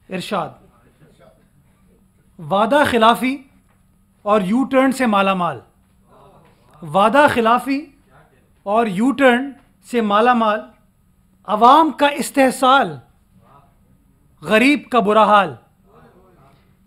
इरशाद, वादा खिलाफी और U turn से माला माल, वादा खिलाफी और यू टर्न से माला माल, अवाम का इस्तेहसाल, गरीब का बुरा हाल,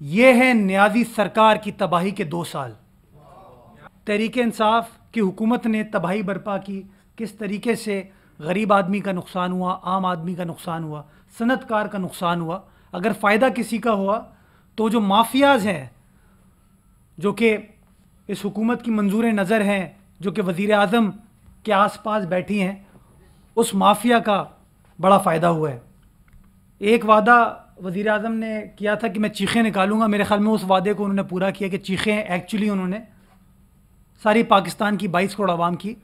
ये है न्याजी सरकार की तबाही के 2 साल। तहरीक इंसाफ की हुकूमत ने तबाही बर्पा की, किस तरीके से गरीब आदमी का नुकसान हुआ, आम आदमी का नुकसान हुआ, सनतकार का नुकसान हुआ। अगर फ़ायदा किसी का हुआ तो जो माफियाज हैं, जो कि इस हुकूमत की मंजूर नज़र हैं, जो कि वज़ीर आज़म के आसपास बैठी हैं, उस माफिया का बड़ा फ़ायदा हुआ है। एक वादा वज़ीर आज़म ने किया था कि मैं चीखें निकालूंगा, मेरे ख्याल में उस वादे को उन्होंने पूरा किया कि चीखें एक्चुअली उन्होंने सारी पाकिस्तान की 22 करोड़ आवाम की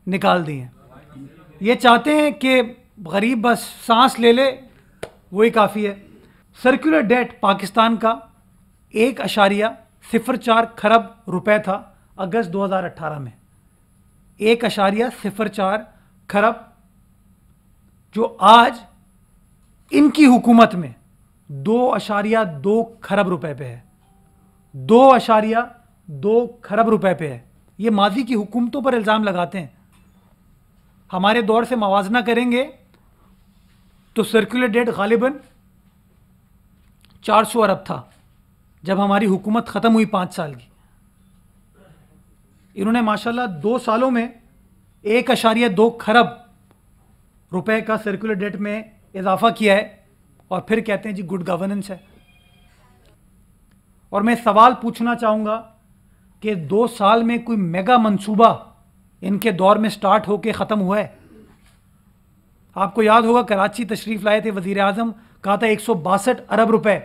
निकाल दी हैं। ये चाहते हैं कि गरीब बस सांस ले ले, वही काफ़ी है। सर्कुलर डेट पाकिस्तान का 1.04 खरब रुपए था अगस्त 2018 में, 1.04 खरब, जो आज इनकी हुकूमत में 2.2 खरब रुपए पे है, 2.2 खरब रुपए पे है। ये माजी की हुकूमतों पर इल्ज़ाम लगाते हैं। हमारे दौर से मवाजना करेंगे तो सर्कुलर डेट गालिबन 400 अरब था जब हमारी हुकूमत ख़त्म हुई 5 साल की। इन्होंने माशाल्लाह 2 सालों में 1.2 खरब रुपए का सर्कुलर डेट में इजाफा किया है, और फिर कहते हैं जी गुड गवर्नेंस है। और मैं सवाल पूछना चाहूँगा कि 2 साल में कोई मेगा मंसूबा इनके दौर में स्टार्ट होकर ख़त्म हुआ है? आपको याद होगा कराची तशरीफ़ लाए थे वज़ीर आज़म, कहा था 162 अरब रुपए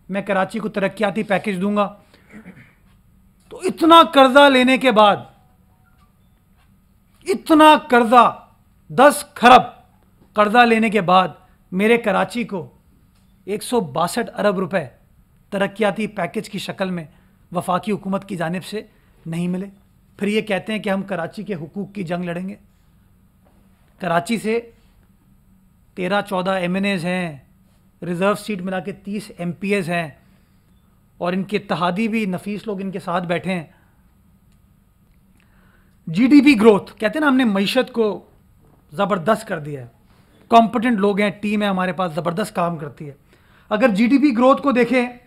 मैं कराची को तरक्याती पैकेज दूंगा। तो इतना कर्जा लेने के बाद, इतना कर्जा 10 खरब कर्जा लेने के बाद मेरे कराची को 162 अरब रुपए तरक्याती पैकेज की शक्ल में वफाकी हुकूमत की जानिब से नहीं मिले। फिर ये कहते हैं कि हम कराची के हुकूक की जंग लड़ेंगे। कराची से 13-14 MNAs हैं, रिज़र्व सीट मिला के 30 MPs हैं, और इनके इत्तेहादी भी नफीस लोग इनके साथ बैठे हैं। GDP ग्रोथ कहते हैं ना, हमने मईशत को ज़बरदस्त कर दिया है, कॉम्पिटेंट लोग हैं, टीम है हमारे पास, ज़बरदस्त काम करती है। अगर GDP ग्रोथ को देखें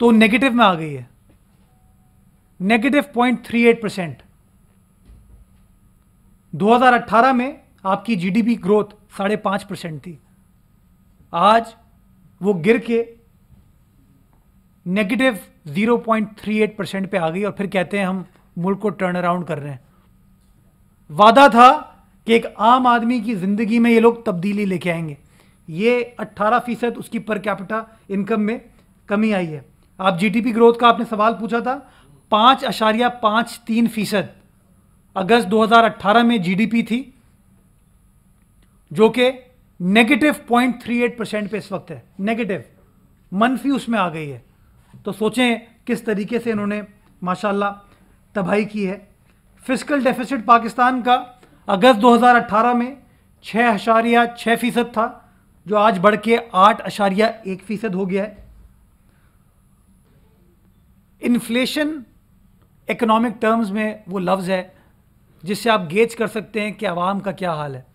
तो नेगेटिव में आ गई है, नेगेटिव 0.38%। 2018 में आपकी GDP ग्रोथ 5.5% थी, आज वो गिर के नेगेटिव 0.38% पे आ गई, और फिर कहते हैं हम मुल्क को टर्न अराउंड कर रहे हैं। वादा था कि एक आम आदमी की ज़िंदगी में ये लोग तब्दीली लेके आएंगे। ये 18% उसकी पर कैपिटा इनकम में कमी आई है। आप GDP ग्रोथ का आपने सवाल पूछा था, 5.53% अगस्त 2018 में GDP थी, जो कि नेगेटिव 0.38% पे इस वक्त है, नेगेटिव, मनफी उसमें आ गई है। तो सोचें किस तरीके से इन्होंने माशाल्लाह तबाही की है। फिस्कल डेफिसिट पाकिस्तान का अगस्त 2018 में 6.6% था, जो आज बढ़ के 8.1% हो गया है। इन्फ्लेशन इकोनॉमिक टर्म्स में वो लफ्ज़ है जिससे आप गेज कर सकते हैं कि आवाम का क्या हाल है।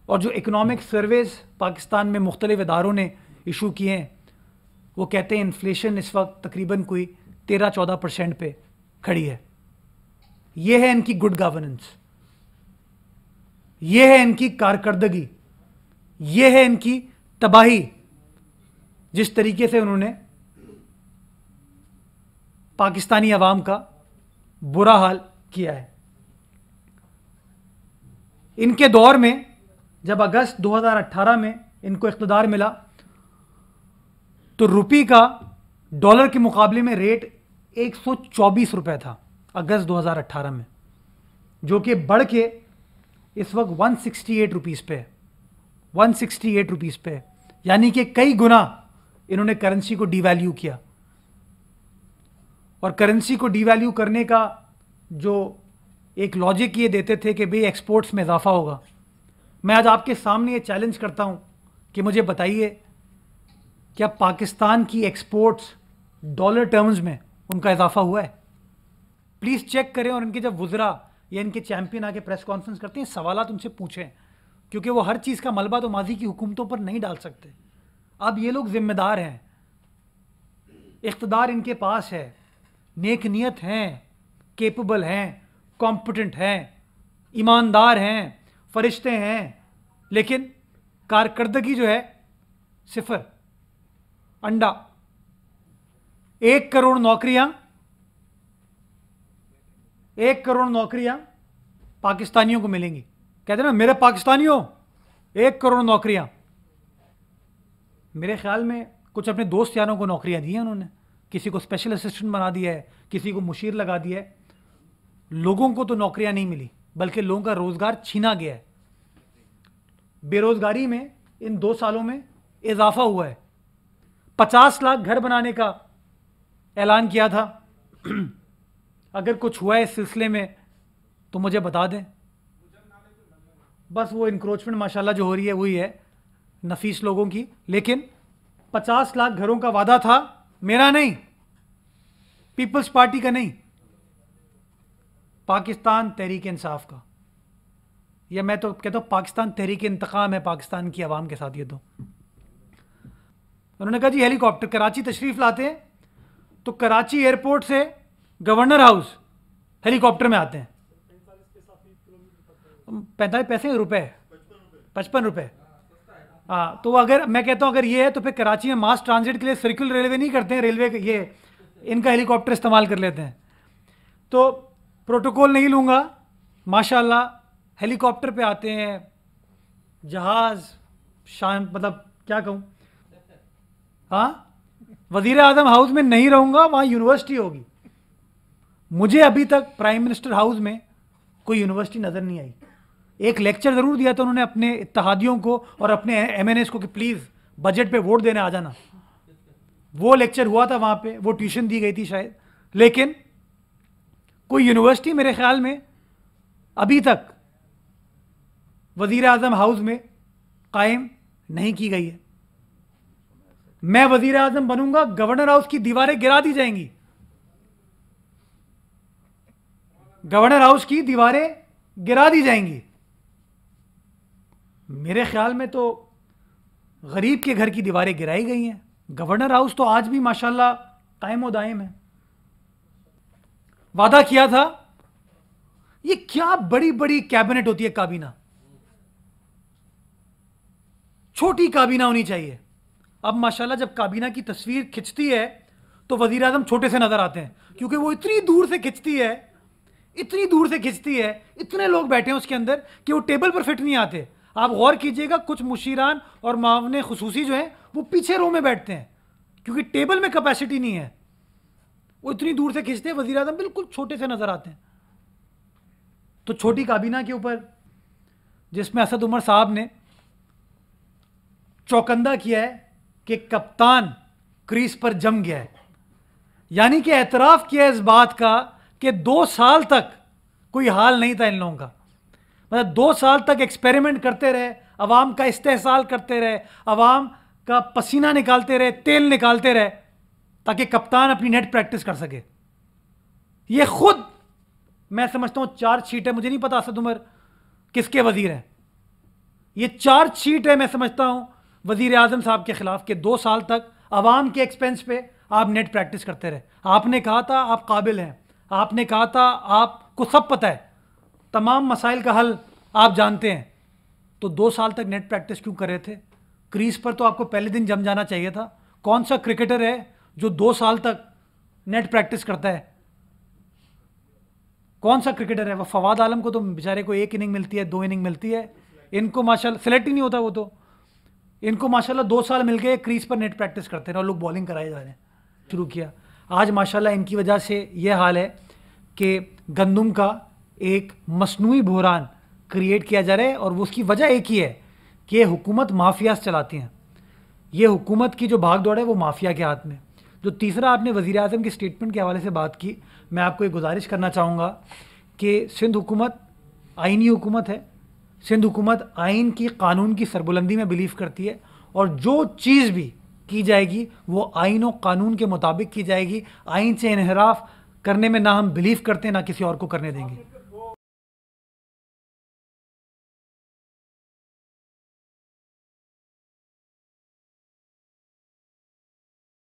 और जो इकोनॉमिक सर्वेज पाकिस्तान में मुख्तलिफ इदारों ने इशू किए हैं, वो कहते हैं इन्फ्लेशन इस वक्त तकरीबन कोई 13-14% पे खड़ी है। ये है इनकी गुड गवर्नेंस, ये है इनकी कारकर्दगी, ये है इनकी तबाही, जिस तरीके से उन्होंने पाकिस्तानी अवाम का बुरा हाल किया है। इनके दौर में जब अगस्त 2018 में इनको इख्तिदार मिला तो रुपये का डॉलर के मुकाबले में रेट 124 रुपये था अगस्त 2018 में, जो कि बढ़ के इस वक्त 168 रुपीज़ पे है, 168 रुपीज़ पे है। यानी कि कई गुना इन्होंने करेंसी को डिवैल्यू किया। और करेंसी को डिवैल्यू करने का जो एक लॉजिक ये देते थे कि भाई एक्सपोर्ट्स में इजाफा होगा। मैं आज आपके सामने ये चैलेंज करता हूँ कि मुझे बताइए क्या पाकिस्तान की एक्सपोर्ट्स डॉलर टर्म्स में उनका इजाफा हुआ है? प्लीज़ चेक करें और इनके जब वुज़रा या इनके चैंपियन आके प्रेस कॉन्फ्रेंस करते हैं, सवालात उनसे पूछें, क्योंकि वो हर चीज़ का मलबा तो माजी की हुकूमतों पर नहीं डाल सकते। अब ये लोग जिम्मेदार हैं, इख्तदार इनके पास है, नेक नियत हैं, केपेबल हैं, कॉम्पिटेंट हैं, ईमानदार हैं, फरिश्ते हैं, लेकिन कारकर्दगी जो है सिफर, अंडा। 1 करोड़ नौकरियां, 1 करोड़ नौकरियां पाकिस्तानियों को मिलेंगी। कहते ना मेरे पाकिस्तानियों 1 करोड़ नौकरियां। मेरे ख्याल में कुछ अपने दोस्त यारों को नौकरियां दी हैं उन्होंने, किसी को स्पेशल असिस्टेंट बना दिया है, किसी को मुशीर लगा दिया है। लोगों को तो नौकरियां नहीं मिली, बल्कि लोगों का रोजगार छीना गया है। बेरोजगारी में इन 2 सालों में इजाफा हुआ है। 50 लाख घर बनाने का ऐलान किया था। अगर कुछ हुआ है इस सिलसिले में तो मुझे बता दें। बस वो इंक्रोचमेंट माशाल्लाह जो हो रही है वही है, नफीस लोगों की। लेकिन 50 लाख घरों का वादा था, मेरा नहीं, पीपल्स पार्टी का नहीं, पाकिस्तान तहरीक इंसाफ का। या मैं तो कहता हूँ पाकिस्तान तहरीक इंतकाम है पाकिस्तान की आवाम के साथ। ये तो उन्होंने कहा जी हेलीकॉप्टर कराची तशरीफ लाते हैं तो कराची एयरपोर्ट से गवर्नर हाउस हेलीकॉप्टर में आते हैं। 45 पैसे रुपए, 55 रुपए। हाँ, तो अगर मैं कहता हूँ अगर ये है तो फिर कराची में मास ट्रांजिट के लिए सर्कुलर रेलवे नहीं करते हैं, रेलवे ये इनका हेलीकॉप्टर इस्तेमाल कर लेते हैं। तो प्रोटोकॉल नहीं लूँगा, माशाल्लाह हेलीकॉप्टर पे आते हैं, जहाज़ शान, मतलब क्या कहूँ। हाँ, वज़ीर आज़म हाउस में नहीं रहूँगा, वहाँ यूनिवर्सिटी होगी। मुझे अभी तक प्राइम मिनिस्टर हाउस में कोई यूनिवर्सिटी नज़र नहीं आई। एक लेक्चर ज़रूर दिया था उन्होंने अपने इत्तेहादियों को और अपने MNAs को कि प्लीज़ बजट पे वोट देने आ जाना। वो लेक्चर हुआ था वहाँ पे, वो ट्यूशन दी गई थी शायद, लेकिन कोई यूनिवर्सिटी मेरे ख्याल में अभी तक वज़ीर आज़म हाउस में कायम नहीं की गई है। मैं वज़ीर आज़म बनूंगा, गवर्नर हाउस की दीवारें गिरा दी जाएंगी, गवर्नर हाउस की दीवारें गिरा दी जाएंगी। मेरे ख्याल में तो गरीब के घर की दीवारें गिराई गई हैं। गवर्नर हाउस तो आज भी माशाल्लाह कायम व दायम है। वादा किया था, ये क्या बड़ी बड़ी कैबिनेट होती है, काबीना, छोटी काबीना होनी चाहिए। अब माशाल्लाह जब काबीना की तस्वीर खिंचती है तो वज़ीर आज़म छोटे से नजर आते हैं, क्योंकि वो इतनी दूर से खिंचती है, इतनी दूर से खिंचती है, इतने लोग बैठे हैं उसके अंदर कि वो टेबल पर फिट नहीं आते। आप गौर कीजिएगा, कुछ मुशीरान और मावने खुसूसी जो हैं वो पीछे रो में बैठते हैं, क्योंकि टेबल में कैपेसिटी नहीं है। वो इतनी दूर से खींचते हैं, वज़ीर आज़म बिल्कुल छोटे से नजर आते हैं। तो छोटी काबीना के ऊपर, जिसमें असद उमर साहब ने चौकंदा किया है कि कप्तान क्रीज पर जम गया है, यानी कि एतराफ़ किया इस बात का कि 2 साल तक कोई हाल नहीं था इन लोगों का। मतलब 2 साल तक एक्सपेरिमेंट करते रहे, अवाम का इस्तेहसाल करते रहे, अवाम का पसीना निकालते रहे, तेल निकालते रहे, ताकि कप्तान अपनी नेट प्रैक्टिस कर सके। ये खुद मैं समझता हूँ चार्जशीट है, मुझे नहीं पता असद उमर किसके वजीर हैं, ये चार्जशीट है मैं समझता हूँ वजीर आज़म साहब के खिलाफ, कि 2 साल तक अवाम के एक्सपेंस पे आप नेट प्रैक्टिस करते रहे। आपने कहा था आप काबिल हैं, आपने कहा था आपको सब पता है, तमाम मसाइल का हल आप जानते हैं, तो 2 साल तक नेट प्रैक्टिस क्यों कर रहे थे? क्रीज पर तो आपको पहले दिन जम जाना चाहिए था। कौन सा क्रिकेटर है जो 2 साल तक नेट प्रैक्टिस करता है? कौन सा क्रिकेटर है? वो फवाद आलम को तो बेचारे को 1 इनिंग मिलती है, 2 इनिंग मिलती है, इनको माशाल्लाह सेलेक्ट ही नहीं होता। वो तो इनको माशाल्लाह 2 साल मिल गए, क्रीज पर नेट प्रैक्टिस करते हैं और लोग बॉलिंग कराए जा रहे हैं। शुरू किया, आज माशाल्लाह इनकी वजह से ये हाल है कि गंदम का एक मसनूई बहरान क्रिएट किया जा रहा है, और उसकी वजह एक ही है कि हुकूमत माफिया चलाती हैं। ये हुकूमत की जो भाग दौड़ है वो माफिया के हाथ में। जो तीसरा आपने वज़ीर आज़म की स्टेटमेंट के हवाले से बात की, मैं आपको एक गुजारिश करना चाहूँगा कि सिंध हुकूमत आइनी हुकूमत है, सिंध हुकूमत आइन की कानून की सरबुलंदी में बिलीव करती है, और जो चीज़ भी की जाएगी वो आइन और कानून के मुताबिक की जाएगी। आइन से इनहराफ करने में ना हम बिलीव करते, ना किसी और को करने देंगे।